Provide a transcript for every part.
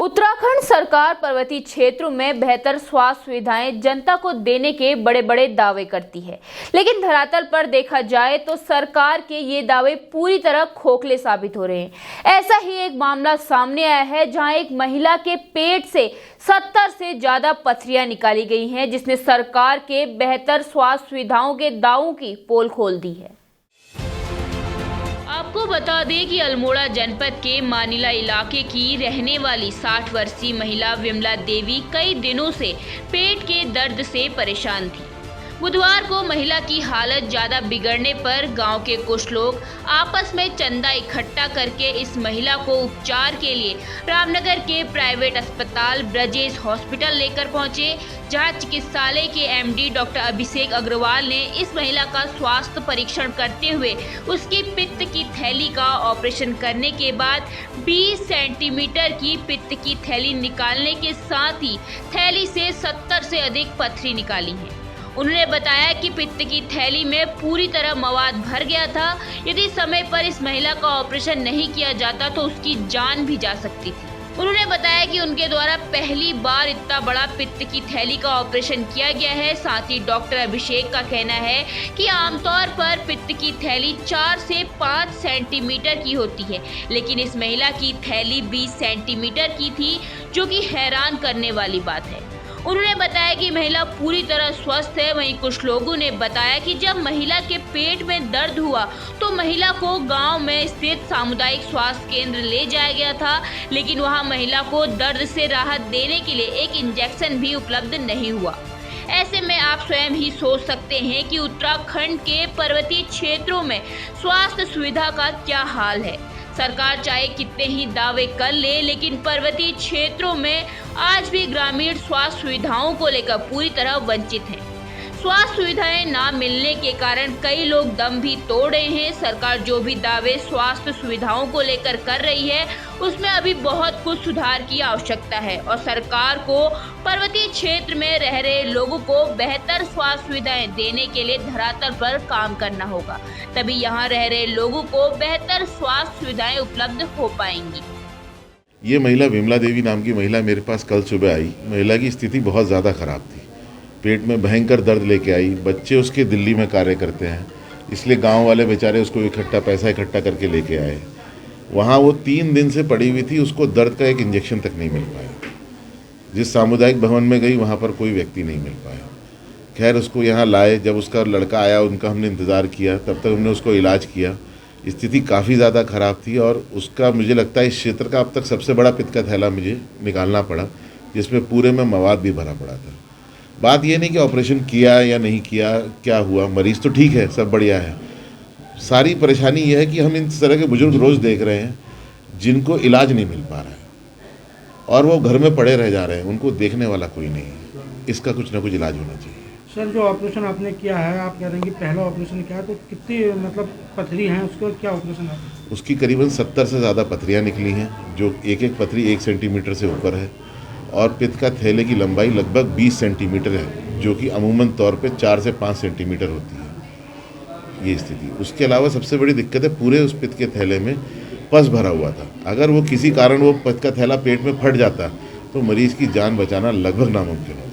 उत्तराखंड सरकार पर्वतीय क्षेत्रों में बेहतर स्वास्थ्य सुविधाएं जनता को देने के बड़े बड़े दावे करती है, लेकिन धरातल पर देखा जाए तो सरकार के ये दावे पूरी तरह खोखले साबित हो रहे हैं। ऐसा ही एक मामला सामने आया है जहां एक महिला के पेट से 70 से ज्यादा पथरियां निकाली गई हैं, जिसने सरकार के बेहतर स्वास्थ्य सुविधाओं के दावों की पोल खोल दी है। आपको बता दें कि अल्मोड़ा जनपद के मानिला इलाके की रहने वाली 60 वर्षीय महिला विमला देवी कई दिनों से पेट के दर्द से परेशान थी। बुधवार को महिला की हालत ज्यादा बिगड़ने पर गांव के कुछ लोग आपस में चंदा इकट्ठा करके इस महिला को उपचार के लिए रामनगर के प्राइवेट अस्पताल ब्रजेश हॉस्पिटल लेकर पहुंचे, जहां चिकित्सालय के एमडी डॉक्टर अभिषेक अग्रवाल ने इस महिला का स्वास्थ्य परीक्षण करते हुए उसकी पित्त की थैली का ऑपरेशन करने के बाद 20 सेंटीमीटर की पित्त की थैली निकालने के साथ ही थैली से 70 से अधिक पथरी निकाली है। उन्होंने बताया कि पित्त की थैली में पूरी तरह मवाद भर गया था। यदि समय पर इस महिला का ऑपरेशन नहीं किया जाता तो उसकी जान भी जा सकती थी। उन्होंने बताया कि उनके द्वारा पहली बार इतना बड़ा पित्त की थैली का ऑपरेशन किया गया है। साथ ही डॉक्टर अभिषेक का कहना है कि आमतौर पर पित्त की थैली 4 से 5 सेंटीमीटर की होती है, लेकिन इस महिला की थैली 20 सेंटीमीटर की थी, जो कि हैरान करने वाली बात है। उन्होंने बताया कि महिला पूरी तरह स्वस्थ है। वहीं कुछ लोगों ने बताया कि जब महिला के पेट में दर्द हुआ तो महिला को गांव में स्थित सामुदायिक स्वास्थ्य केंद्र ले जाया गया था, लेकिन वहां महिला को दर्द से राहत देने के लिए एक इंजेक्शन भी उपलब्ध नहीं हुआ। ऐसे में आप स्वयं ही सोच सकते हैं कि उत्तराखंड के पर्वतीय क्षेत्रों में स्वास्थ्य सुविधा का क्या हाल है। सरकार चाहे कितने ही दावे कर ले, लेकिन पर्वतीय क्षेत्रों में आज भी ग्रामीण स्वास्थ्य सुविधाओं को लेकर पूरी तरह वंचित हैं। स्वास्थ्य सुविधाएं ना मिलने के कारण कई लोग दम भी तोड़ रहे हैं। सरकार जो भी दावे स्वास्थ्य सुविधाओं को लेकर कर रही है, उसमें अभी बहुत कुछ सुधार की आवश्यकता है और सरकार को पर्वतीय क्षेत्र में रह रहे लोगों को बेहतर स्वास्थ्य सुविधाएं देने के लिए धरातल पर काम करना होगा, तभी यहाँ रह रहे लोगों को बेहतर स्वास्थ्य सुविधाएं उपलब्ध हो पाएंगी। ये महिला विमला देवी नाम की महिला मेरे पास कल सुबह आई। महिला की स्थिति बहुत ज़्यादा ख़राब थी, पेट में भयंकर दर्द लेके आई। बच्चे उसके दिल्ली में कार्य करते हैं, इसलिए गांव वाले बेचारे उसको पैसा इकट्ठा करके लेके आए। वहाँ वो 3 दिन से पड़ी हुई थी, उसको दर्द का एक इंजेक्शन तक नहीं मिल पाया। जिस सामुदायिक भवन में गई वहाँ पर कोई व्यक्ति नहीं मिल पाया। खैर उसको यहाँ लाए, जब उसका लड़का आया उनका हमने इंतज़ार किया, तब तक हमने उसको इलाज किया। स्थिति काफ़ी ज़्यादा ख़राब थी और उसका मुझे लगता है इस क्षेत्र का अब तक सबसे बड़ा पित्त का थैला मुझे निकालना पड़ा, जिसमें पूरे में मवाद भी भरा पड़ा था। बात ये नहीं कि ऑपरेशन किया या नहीं किया, क्या हुआ, मरीज़ तो ठीक है, सब बढ़िया है। सारी परेशानी यह है कि हम इन तरह के बुजुर्ग रोज़ देख रहे हैं जिनको इलाज नहीं मिल पा रहा है और वो घर में पड़े रह जा रहे हैं, उनको देखने वाला कोई नहीं है। इसका कुछ ना कुछ इलाज होना चाहिए। सर, जो ऑपरेशन आपने किया है, आप कह रहे हैं कि पहला ऑपरेशन किया है, तो कितनी पथरी हैं उसको, क्या ऑपरेशन है? उसकी करीबन 70 से ज़्यादा पथरियाँ निकली हैं, जो एक एक पथरी 1 सेंटीमीटर से ऊपर है और पित्त का थैले की लंबाई लगभग 20 सेंटीमीटर है, जो कि अमूमन तौर पे 4 से 5 सेंटीमीटर होती है ये स्थिति। उसके अलावा सबसे बड़ी दिक्कत है पूरे उस पित्त के थैले में पस भरा हुआ था। अगर वो किसी कारण वो पित्त का थैला पेट में फट जाता तो मरीज़ की जान बचाना लगभग नामुमकिन होता।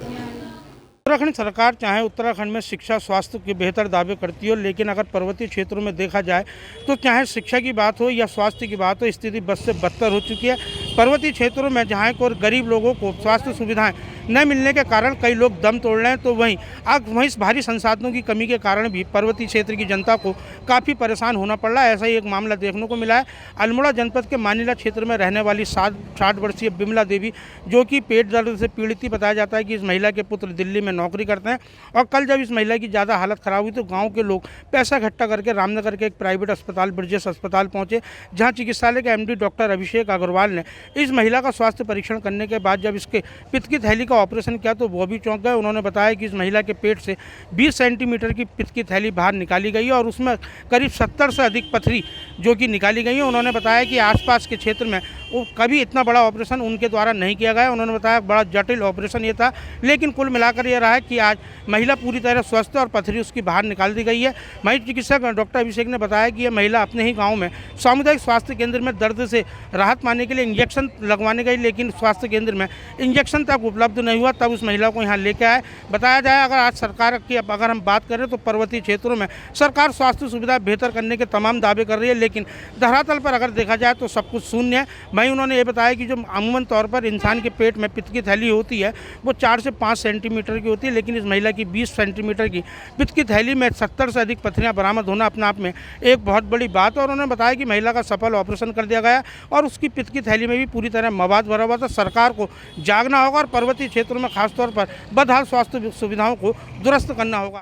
उत्तराखंड सरकार चाहे उत्तराखंड में शिक्षा स्वास्थ्य के बेहतर दावे करती हो, लेकिन अगर पर्वतीय क्षेत्रों में देखा जाए तो चाहे शिक्षा की बात हो या स्वास्थ्य की बात हो, स्थिति बद से बदतर हो चुकी है। पर्वतीय क्षेत्रों में जहाँ को गरीब लोगों को स्वास्थ्य सुविधाएं न मिलने के कारण कई लोग दम तोड़ रहे हैं, तो वहीं भारी संसाधनों की कमी के कारण भी पर्वतीय क्षेत्र की जनता को काफ़ी परेशान होना पड़ रहा है। ऐसा ही एक मामला देखने को मिला है अल्मोड़ा जनपद के मानिला क्षेत्र में रहने वाली 60 वर्षीय विमला देवी, जो कि पेट दर्द से पीड़ित थी। बताया जाता है कि इस महिला के पुत्र दिल्ली में नौकरी करते हैं और कल जब इस महिला की ज़्यादा हालत ख़राब हुई तो गाँव के लोग पैसा इकट्ठा करके रामनगर के एक प्राइवेट अस्पताल ब्रजेश अस्पताल पहुँचे, जहाँ चिकित्सालय के एमडी डॉक्टर अभिषेक अग्रवाल ने इस महिला का स्वास्थ्य परीक्षण करने के बाद जब इसके पित्त की थैली का ऑपरेशन किया तो वो भी चौंक गए। उन्होंने बताया कि इस महिला के पेट से 20 सेंटीमीटर की पित्त की थैली बाहर निकाली गई है और उसमें करीब 70 से अधिक पथरी जो कि निकाली गई है। उन्होंने बताया कि आसपास के क्षेत्र में वो कभी इतना बड़ा ऑपरेशन उनके द्वारा नहीं किया गया। उन्होंने बताया बड़ा जटिल ऑपरेशन ये था, लेकिन कुल मिलाकर ये रहा है कि आज महिला पूरी तरह स्वस्थ है और पथरी उसकी बाहर निकाल दी गई है। वहीं चिकित्सक डॉक्टर अभिषेक ने बताया कि यह महिला अपने ही गाँव में सामुदायिक स्वास्थ्य केंद्र में दर्द से राहत पाने के लिए इंजेक्शन लगवाने गई, लेकिन स्वास्थ्य केंद्र में इंजेक्शन तक उपलब्ध नहीं हुआ, तब उस महिला को यहाँ लेके आए। बताया जाए अगर आज सरकार की अगर हम बात करें तो पर्वतीय क्षेत्रों में सरकार स्वास्थ्य सुविधा बेहतर करने के तमाम दावे कर रही है, लेकिन धरातल पर अगर देखा जाए तो सब कुछ शून्य है। वहीं उन्होंने ये बताया कि जो अमूमन तौर पर इंसान के पेट में पित्त की थैली होती है वो 4 से 5 सेंटीमीटर की होती है, लेकिन इस महिला की 20 सेंटीमीटर की पित्त की थैली में 70 से अधिक पथरियां बरामद होना अपने आप में एक बहुत बड़ी बात है। और उन्होंने बताया कि महिला का सफल ऑपरेशन कर दिया गया और उसकी पित्त की थैली में भी पूरी तरह मवाद भरा हुआ था। सरकार को जागना होगा और पर्वतीय क्षेत्रों में खासतौर पर बदहाल स्वास्थ्य सुविधाओं को दुरुस्त करना होगा।